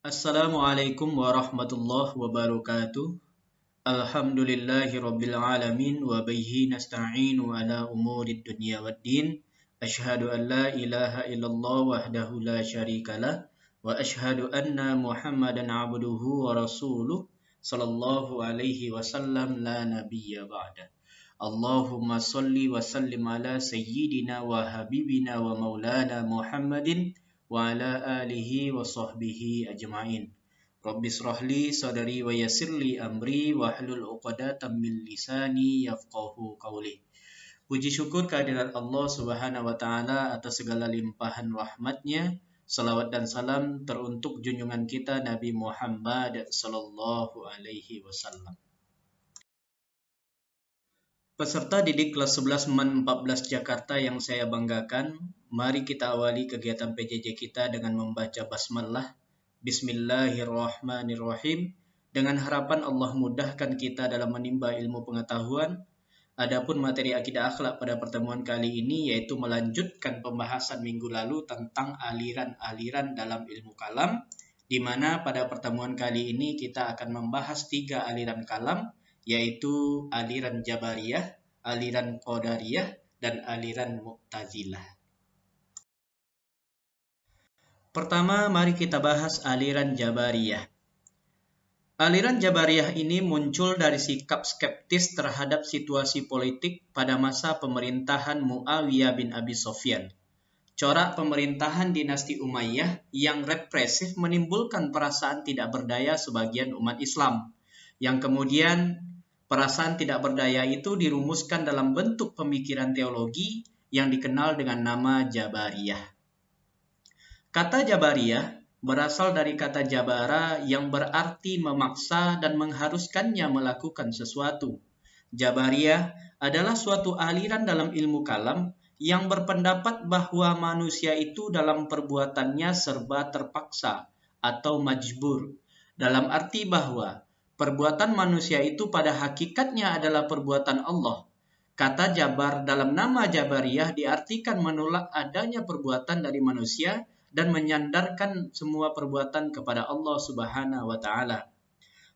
Assalamualaikum warahmatullahi wabarakatuh. Alhamdulillahi rabbil alamin wa bihi nasta'inu ala umurid dunya waddin. Ashhadu an la ilaha illallah wahdahu la syarikalah wa ashhadu anna Muhammadan abduhu wa rasuluh sallallahu alaihi wasallam la nabiyya ba'da. Allahumma salli wa sallim ala sayyidina wa habibina wa maulana Muhammadin wa ala alihi wa sahbihi ajma'in. Rabbi srahli sadari wa yassirli amri wa hlul uqadatam min lisani yafqahu qawli. Puji syukur kehadirat Allah Subhanahu wa taala atas segala limpahan rahmatnya. Salawat dan salam teruntuk junjungan kita Nabi Muhammad sallallahu alaihi wasallam. Peserta didik kelas 11 MAN 14 Jakarta yang saya banggakan, mari kita awali kegiatan PJJ kita dengan membaca basmalah. Bismillahirrahmanirrahim. Dengan harapan Allah mudahkan kita dalam menimba ilmu pengetahuan. Adapun materi akidah akhlak pada pertemuan kali ini yaitu melanjutkan pembahasan minggu lalu tentang aliran-aliran dalam ilmu kalam, di mana pada pertemuan kali ini kita akan membahas 3 aliran kalam, yaitu aliran Jabariyah, aliran Qadariyah, dan aliran Mu'tazilah. Pertama, mari kita bahas aliran Jabariyah. Aliran Jabariyah ini muncul dari sikap skeptis terhadap situasi politik pada masa pemerintahan Muawiyah bin Abi Sufyan. Corak pemerintahan dinasti Umayyah yang represif menimbulkan perasaan tidak berdaya sebagian umat Islam, yang kemudian perasaan tidak berdaya itu dirumuskan dalam bentuk pemikiran teologi yang dikenal dengan nama Jabariyah. Kata Jabariyah berasal dari kata jabara yang berarti memaksa dan mengharuskannya melakukan sesuatu. Jabariyah adalah suatu aliran dalam ilmu kalam yang berpendapat bahwa manusia itu dalam perbuatannya serba terpaksa atau majbur, dalam arti bahwa perbuatan manusia itu pada hakikatnya adalah perbuatan Allah. Kata jabar dalam nama Jabariyah diartikan menolak adanya perbuatan dari manusia dan menyandarkan semua perbuatan kepada Allah Subhanahu wa taala.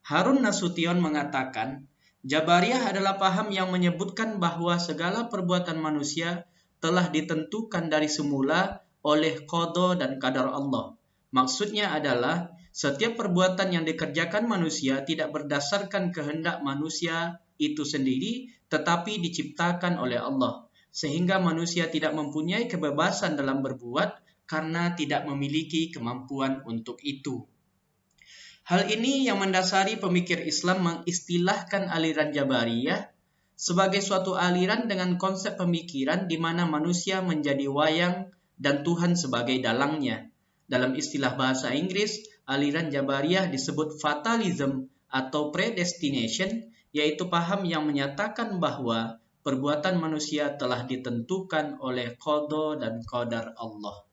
Harun Nasution mengatakan, Jabariyah adalah paham yang menyebutkan bahwa segala perbuatan manusia telah ditentukan dari semula oleh qada dan qadar Allah. Maksudnya adalah setiap perbuatan yang dikerjakan manusia tidak berdasarkan kehendak manusia itu sendiri, tetapi diciptakan oleh Allah, sehingga manusia tidak mempunyai kebebasan dalam berbuat karena tidak memiliki kemampuan untuk itu. Hal ini yang mendasari pemikir Islam mengistilahkan aliran Jabariyah sebagai suatu aliran dengan konsep pemikiran di mana manusia menjadi wayang dan Tuhan sebagai dalangnya. Dalam istilah bahasa Inggris, aliran Jabariyah disebut fatalism atau predestination, yaitu paham yang menyatakan bahwa perbuatan manusia telah ditentukan oleh qada dan qadar Allah.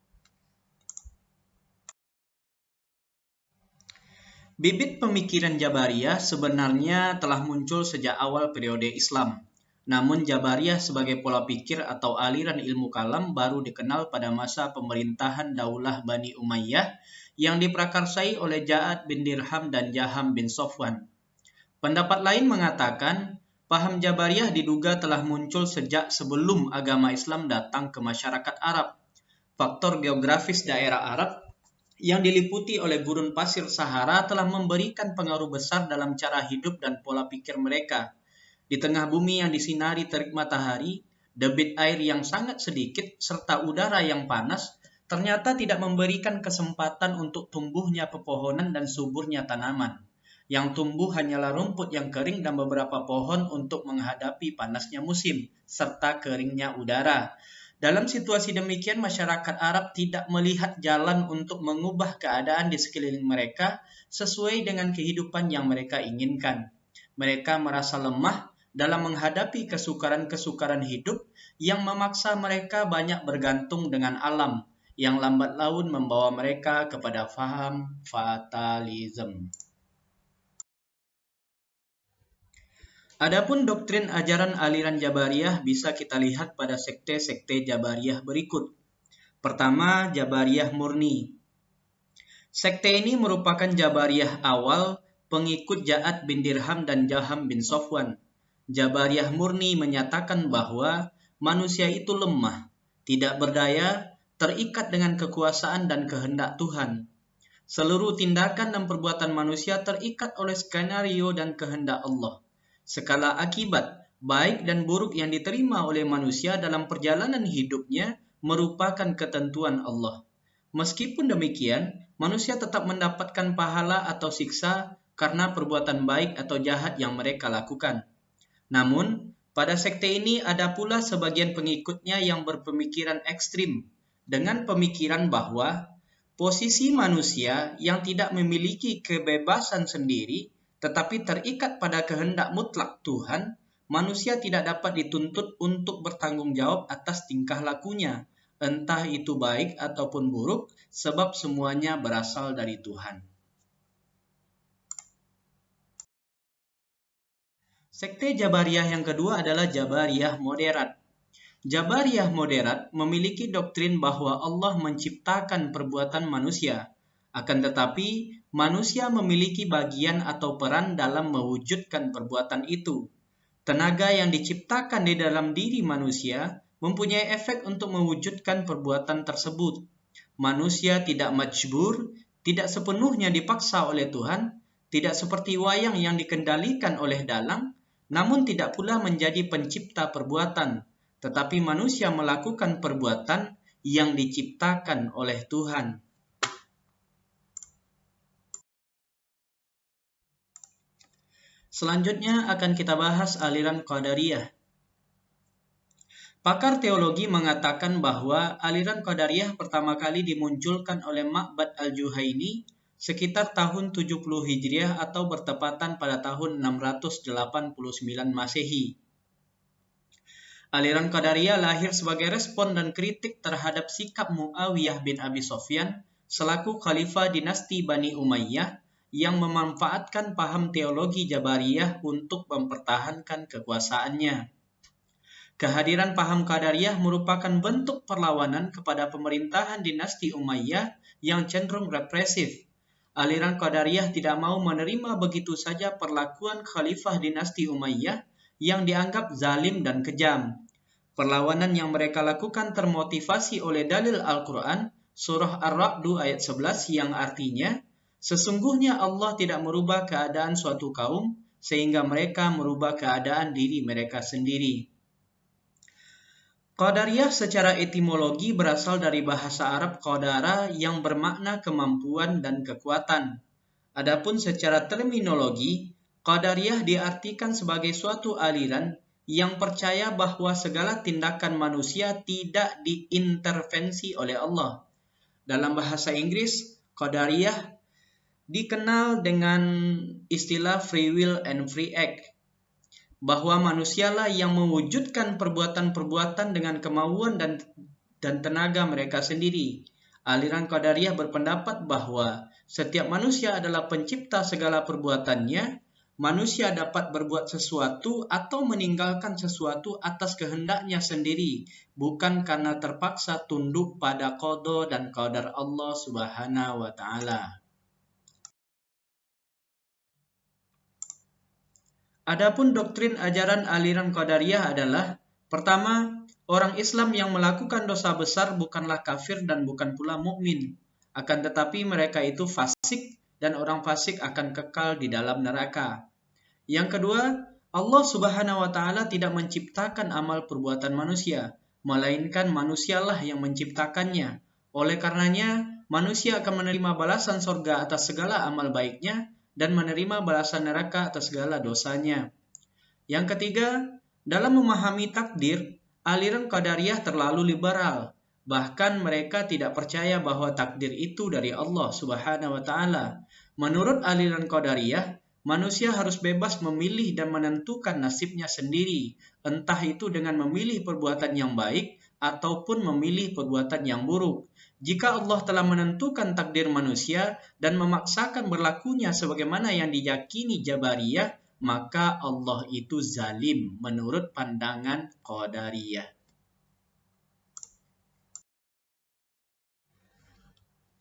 Bibit pemikiran Jabariyah sebenarnya telah muncul sejak awal periode Islam. Namun Jabariyah sebagai pola pikir atau aliran ilmu kalam baru dikenal pada masa pemerintahan Daulah Bani Umayyah yang diprakarsai oleh Ja'ad bin Dirham dan Jaham bin Safwan. Pendapat lain mengatakan, paham Jabariyah diduga telah muncul sejak sebelum agama Islam datang ke masyarakat Arab. Faktor geografis daerah Arab yang diliputi oleh gurun pasir Sahara telah memberikan pengaruh besar dalam cara hidup dan pola pikir mereka. Di tengah bumi yang disinari terik matahari, debit air yang sangat sedikit, serta udara yang panas, ternyata tidak memberikan kesempatan untuk tumbuhnya pepohonan dan suburnya tanaman. Yang tumbuh hanyalah rumput yang kering dan beberapa pohon untuk menghadapi panasnya musim, serta keringnya udara. Dalam situasi demikian, masyarakat Arab tidak melihat jalan untuk mengubah keadaan di sekeliling mereka sesuai dengan kehidupan yang mereka inginkan. Mereka merasa lemah dalam menghadapi kesukaran-kesukaran hidup yang memaksa mereka banyak bergantung dengan alam, yang lambat laun membawa mereka kepada faham fatalism. Adapun doktrin ajaran aliran Jabariyah bisa kita lihat pada sekte-sekte Jabariyah berikut. Pertama, Jabariyah murni. Sekte ini merupakan Jabariyah awal pengikut Ja'ad bin Dirham dan Jaham bin Sofwan. Jabariyah murni menyatakan bahwa manusia itu lemah, tidak berdaya, terikat dengan kekuasaan dan kehendak Tuhan. Seluruh tindakan dan perbuatan manusia terikat oleh skenario dan kehendak Allah. Segala akibat, baik dan buruk yang diterima oleh manusia dalam perjalanan hidupnya merupakan ketentuan Allah. Meskipun demikian, manusia tetap mendapatkan pahala atau siksa karena perbuatan baik atau jahat yang mereka lakukan. Namun, pada sekte ini ada pula sebagian pengikutnya yang berpemikiran ekstrim, dengan pemikiran bahwa posisi manusia yang tidak memiliki kebebasan sendiri, tetapi terikat pada kehendak mutlak Tuhan, manusia tidak dapat dituntut untuk bertanggung jawab atas tingkah lakunya, entah itu baik ataupun buruk, sebab semuanya berasal dari Tuhan. Sekte Jabariyah yang kedua adalah Jabariyah moderat. Jabariyah moderat memiliki doktrin bahwa Allah menciptakan perbuatan manusia, akan tetapi manusia memiliki bagian atau peran dalam mewujudkan perbuatan itu. Tenaga yang diciptakan di dalam diri manusia mempunyai efek untuk mewujudkan perbuatan tersebut. Manusia tidak majbur, tidak sepenuhnya dipaksa oleh Tuhan, tidak seperti wayang yang dikendalikan oleh dalang, namun tidak pula menjadi pencipta perbuatan, tetapi manusia melakukan perbuatan yang diciptakan oleh Tuhan. Selanjutnya akan kita bahas aliran Qadariyah. Pakar teologi mengatakan bahwa aliran Qadariyah pertama kali dimunculkan oleh Ma'bad al-Juhaini sekitar tahun 70 Hijriah atau bertepatan pada tahun 689 Masehi. Aliran Qadariyah lahir sebagai respon dan kritik terhadap sikap Muawiyah bin Abi Sofyan selaku khalifah dinasti Bani Umayyah yang memanfaatkan paham teologi Jabariyah untuk mempertahankan kekuasaannya. Kehadiran paham Qadariyah merupakan bentuk perlawanan kepada pemerintahan dinasti Umayyah yang cenderung represif. Aliran Qadariyah tidak mau menerima begitu saja perlakuan khalifah dinasti Umayyah yang dianggap zalim dan kejam. Perlawanan yang mereka lakukan termotivasi oleh dalil Al-Quran, surah Ar-Ra'du ayat 11 yang artinya, sesungguhnya Allah tidak merubah keadaan suatu kaum, sehingga mereka merubah keadaan diri mereka sendiri. Qadariyah secara etimologi berasal dari bahasa Arab qadara yang bermakna kemampuan dan kekuatan. Adapun secara terminologi, Qadariyah diartikan sebagai suatu aliran yang percaya bahwa segala tindakan manusia tidak diintervensi oleh Allah. Dalam bahasa Inggris, Qadariyah dikenal dengan istilah free will and free act, bahwa manusialah yang mewujudkan perbuatan-perbuatan dengan kemauan dan tenaga mereka sendiri. Aliran Qadariyah berpendapat bahwa setiap manusia adalah pencipta segala perbuatannya. Manusia dapat berbuat sesuatu atau meninggalkan sesuatu atas kehendaknya sendiri, bukan karena terpaksa tunduk pada qada dan qadar Allah Subhanahu wa taala. Adapun doktrin ajaran aliran Qadariyah adalah, pertama, orang Islam yang melakukan dosa besar bukanlah kafir dan bukan pula mukmin, akan tetapi mereka itu fasik dan orang fasik akan kekal di dalam neraka. Yang kedua, Allah Subhanahu wa taala tidak menciptakan amal perbuatan manusia, melainkan manusialah yang menciptakannya. Oleh karenanya, manusia akan menerima balasan surga atas segala amal baiknya dan menerima balasan neraka atas segala dosanya. Yang ketiga, dalam memahami takdir, aliran Qadariyah terlalu liberal. Bahkan mereka tidak percaya bahwa takdir itu dari Allah Subhanahu wa taala. Menurut aliran Qadariyah, manusia harus bebas memilih dan menentukan nasibnya sendiri, entah itu dengan memilih perbuatan yang baik ataupun memilih perbuatan yang buruk. Jika Allah telah menentukan takdir manusia dan memaksakan berlakunya sebagaimana yang diyakini Jabariyah, maka Allah itu zalim menurut pandangan Qadariyah.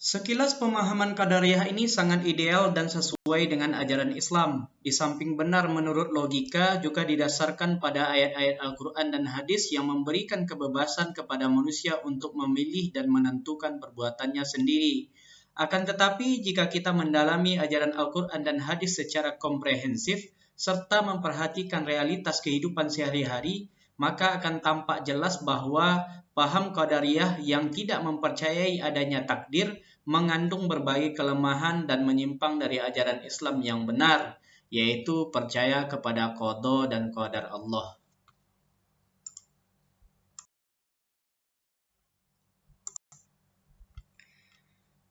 Sekilas pemahaman Qadariyah ini sangat ideal dan sesuai dengan ajaran Islam. Di samping benar menurut logika, juga didasarkan pada ayat-ayat Al-Quran dan hadis yang memberikan kebebasan kepada manusia untuk memilih dan menentukan perbuatannya sendiri. Akan tetapi, jika kita mendalami ajaran Al-Quran dan hadis secara komprehensif, serta memperhatikan realitas kehidupan sehari-hari, maka akan tampak jelas bahwa paham Qadariyah yang tidak mempercayai adanya takdir mengandung berbagai kelemahan dan menyimpang dari ajaran Islam yang benar, yaitu percaya kepada qada dan qadar Allah.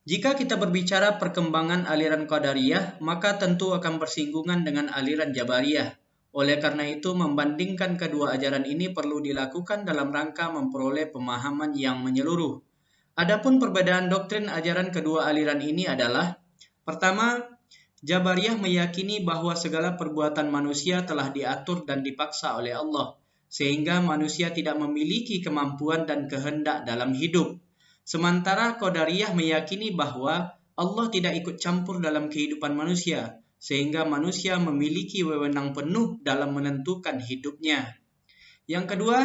Jika kita berbicara perkembangan aliran Qadariyah, maka tentu akan bersinggungan dengan aliran Jabariyah. Oleh karena itu, membandingkan kedua ajaran ini perlu dilakukan dalam rangka memperoleh pemahaman yang menyeluruh. Adapun perbedaan doktrin ajaran kedua aliran ini adalah: pertama, Jabariyah meyakini bahwa segala perbuatan manusia telah diatur dan dipaksa oleh Allah, sehingga manusia tidak memiliki kemampuan dan kehendak dalam hidup. Sementara Qadariyah meyakini bahwa Allah tidak ikut campur dalam kehidupan manusia, sehingga manusia memiliki wewenang penuh dalam menentukan hidupnya. Yang kedua,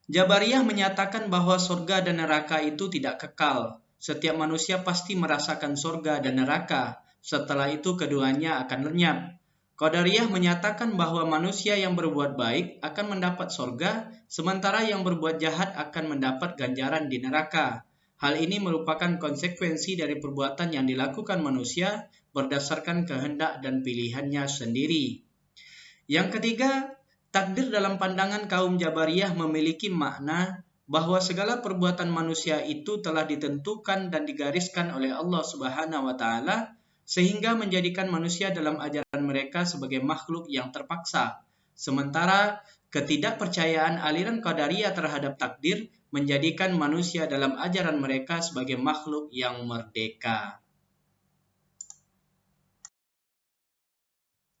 Jabariyah menyatakan bahwa surga dan neraka itu tidak kekal. Setiap manusia pasti merasakan surga dan neraka. Setelah itu keduanya akan lenyap. Qadariyah menyatakan bahwa manusia yang berbuat baik akan mendapat surga, sementara yang berbuat jahat akan mendapat ganjaran di neraka. Hal ini merupakan konsekuensi dari perbuatan yang dilakukan manusia berdasarkan kehendak dan pilihannya sendiri. Yang ketiga, takdir dalam pandangan kaum Jabariyah memiliki makna bahwa segala perbuatan manusia itu telah ditentukan dan digariskan oleh Allah Subhanahu wa Ta'ala, sehingga menjadikan manusia dalam ajaran mereka sebagai makhluk yang terpaksa. Sementara ketidakpercayaan aliran Qadariyah terhadap takdir menjadikan manusia dalam ajaran mereka sebagai makhluk yang merdeka.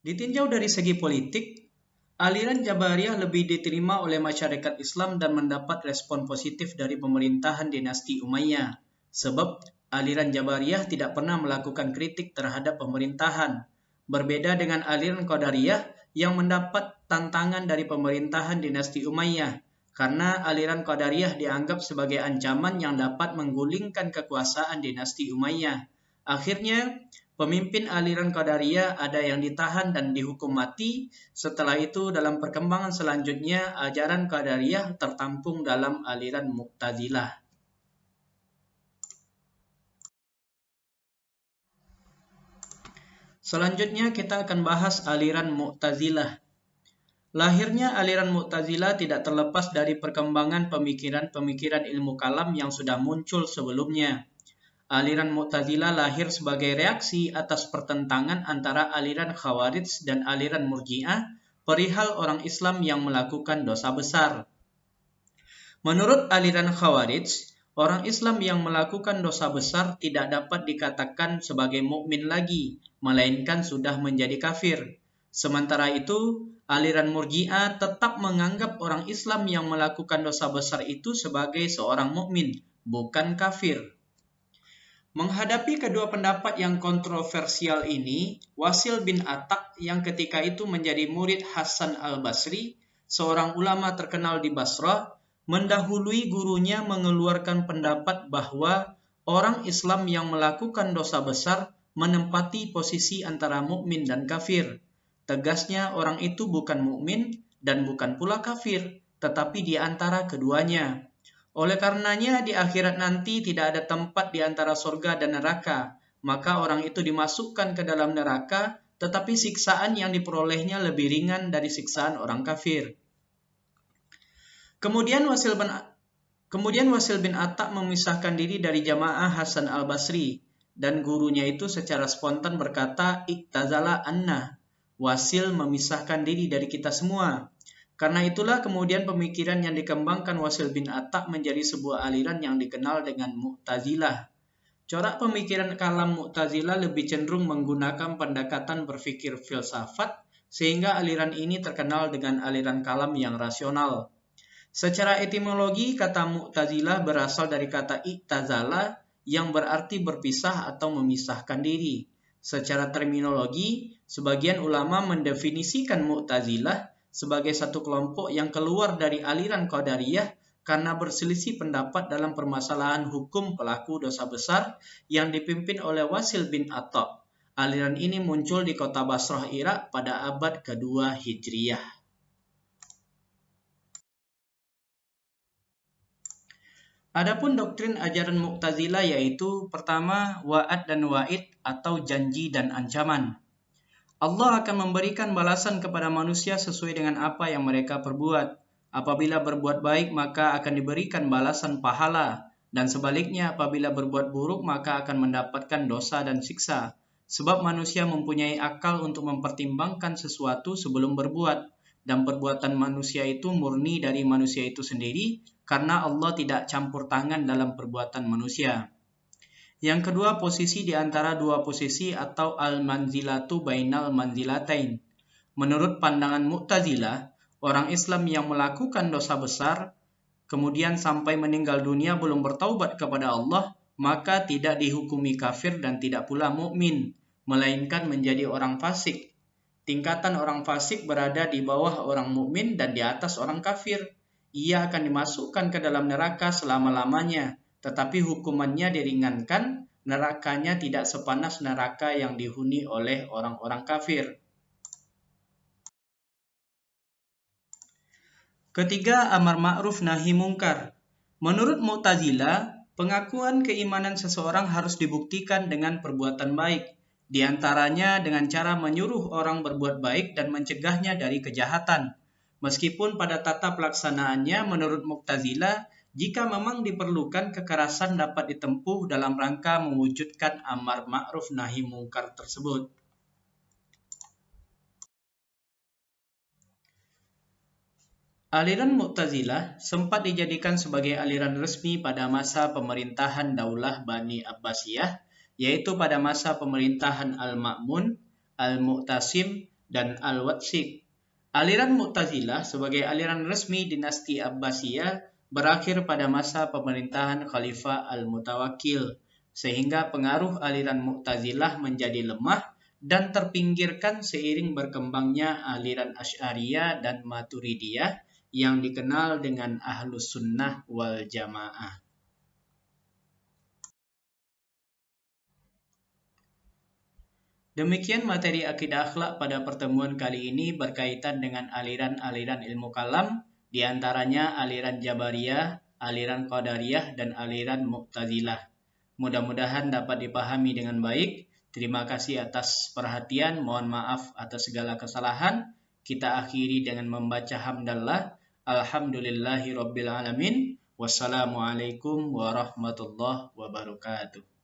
Ditinjau dari segi politik, aliran Jabariyah lebih diterima oleh masyarakat Islam dan mendapat respon positif dari pemerintahan dinasti Umayyah. Sebab aliran Jabariyah tidak pernah melakukan kritik terhadap pemerintahan. Berbeda dengan aliran Qadariyah yang mendapat tantangan dari pemerintahan dinasti Umayyah, karena aliran Qadariyah dianggap sebagai ancaman yang dapat menggulingkan kekuasaan dinasti Umayyah. Akhirnya, pemimpin aliran Qadariyah ada yang ditahan dan dihukum mati. Setelah itu, dalam perkembangan selanjutnya, ajaran Qadariyah tertampung dalam aliran Mu'tazilah. Selanjutnya kita akan bahas aliran Mu'tazilah. Lahirnya aliran Mu'tazilah tidak terlepas dari perkembangan pemikiran-pemikiran ilmu kalam yang sudah muncul sebelumnya. Aliran Mu'tazilah lahir sebagai reaksi atas pertentangan antara aliran Khawarij dan aliran Murji'ah perihal orang Islam yang melakukan dosa besar. Menurut aliran Khawarij, orang Islam yang melakukan dosa besar tidak dapat dikatakan sebagai mukmin lagi, melainkan sudah menjadi kafir. Sementara itu, aliran Murji'ah tetap menganggap orang Islam yang melakukan dosa besar itu sebagai seorang mukmin, bukan kafir. Menghadapi kedua pendapat yang kontroversial ini, Wasil bin Ataq yang ketika itu menjadi murid Hasan al-Basri, seorang ulama terkenal di Basrah, mendahului gurunya mengeluarkan pendapat bahwa orang Islam yang melakukan dosa besar menempati posisi antara mukmin dan kafir. Tegasnya, orang itu bukan mukmin dan bukan pula kafir, tetapi di antara keduanya. Oleh karenanya, di akhirat nanti tidak ada tempat di antara surga dan neraka, maka orang itu dimasukkan ke dalam neraka, tetapi siksaan yang diperolehnya lebih ringan dari siksaan orang kafir. Kemudian Wasil bin Ataq memisahkan diri dari jamaah Hasan al-Basri, dan gurunya itu secara spontan berkata, "Iktazala anna." Wasil memisahkan diri dari kita semua. Karena itulah kemudian pemikiran yang dikembangkan Wasil bin Ataq menjadi sebuah aliran yang dikenal dengan Mu'tazilah. Corak pemikiran kalam Mu'tazilah lebih cenderung menggunakan pendekatan berpikir filsafat, sehingga aliran ini terkenal dengan aliran kalam yang rasional. Secara etimologi, kata Mu'tazilah berasal dari kata iktazala yang berarti berpisah atau memisahkan diri. Secara terminologi, sebagian ulama mendefinisikan Mu'tazilah sebagai satu kelompok yang keluar dari aliran Qadariyah karena berselisih pendapat dalam permasalahan hukum pelaku dosa besar yang dipimpin oleh Wasil bin Atha. Aliran ini muncul di kota Basrah, Irak pada abad kedua Hijriyah. Adapun doktrin ajaran Mu'tazilah yaitu pertama, wa'ad dan wa'id atau janji dan ancaman. Allah akan memberikan balasan kepada manusia sesuai dengan apa yang mereka perbuat. Apabila berbuat baik maka akan diberikan balasan pahala, dan sebaliknya apabila berbuat buruk maka akan mendapatkan dosa dan siksa. Sebab manusia mempunyai akal untuk mempertimbangkan sesuatu sebelum berbuat, dan perbuatan manusia itu murni dari manusia itu sendiri, karena Allah tidak campur tangan dalam perbuatan manusia. Yang kedua, posisi di antara dua posisi atau al-manzilatu bainal manzilatain. Menurut pandangan Mu'tazilah, orang Islam yang melakukan dosa besar, kemudian sampai meninggal dunia belum bertaubat kepada Allah, maka tidak dihukumi kafir dan tidak pula mukmin, melainkan menjadi orang fasik. Tingkatan orang fasik berada di bawah orang mukmin dan di atas orang kafir. Ia akan dimasukkan ke dalam neraka selama-lamanya, tetapi hukumannya diringankan, nerakanya tidak sepanas neraka yang dihuni oleh orang-orang kafir. Ketiga, amar ma'ruf nahi mungkar. Menurut Mu'tazilah, pengakuan keimanan seseorang harus dibuktikan dengan perbuatan baik, di antaranya dengan cara menyuruh orang berbuat baik dan mencegahnya dari kejahatan. Meskipun pada tata pelaksanaannya menurut Mu'tazilah, jika memang diperlukan, kekerasan dapat ditempuh dalam rangka mewujudkan amar ma'ruf nahi mungkar tersebut. Aliran Mu'tazilah sempat dijadikan sebagai aliran resmi pada masa pemerintahan Daulah Bani Abbasiyah, yaitu pada masa pemerintahan Al-Ma'mun, Al-Mu'tasim, dan Al-Watsiq. Aliran Mu'tazilah sebagai aliran resmi dinasti Abbasiyah berakhir pada masa pemerintahan Khalifah Al-Mutawakkil, sehingga pengaruh aliran Mu'tazilah menjadi lemah dan terpinggirkan seiring berkembangnya aliran Asy'ariyah dan Maturidiyah yang dikenal dengan Ahlus Sunnah wal Jamaah. Demikian materi akidah akhlak pada pertemuan kali ini berkaitan dengan aliran-aliran ilmu kalam, di antaranya aliran Jabariyah, aliran Qadariyah, dan aliran Mu'tazilah. Mudah-mudahan dapat dipahami dengan baik. Terima kasih atas perhatian, mohon maaf atas segala kesalahan. Kita akhiri dengan membaca hamdalah. Alhamdulillahirabbil alamin. Wassalamualaikum warahmatullahi wabarakatuh.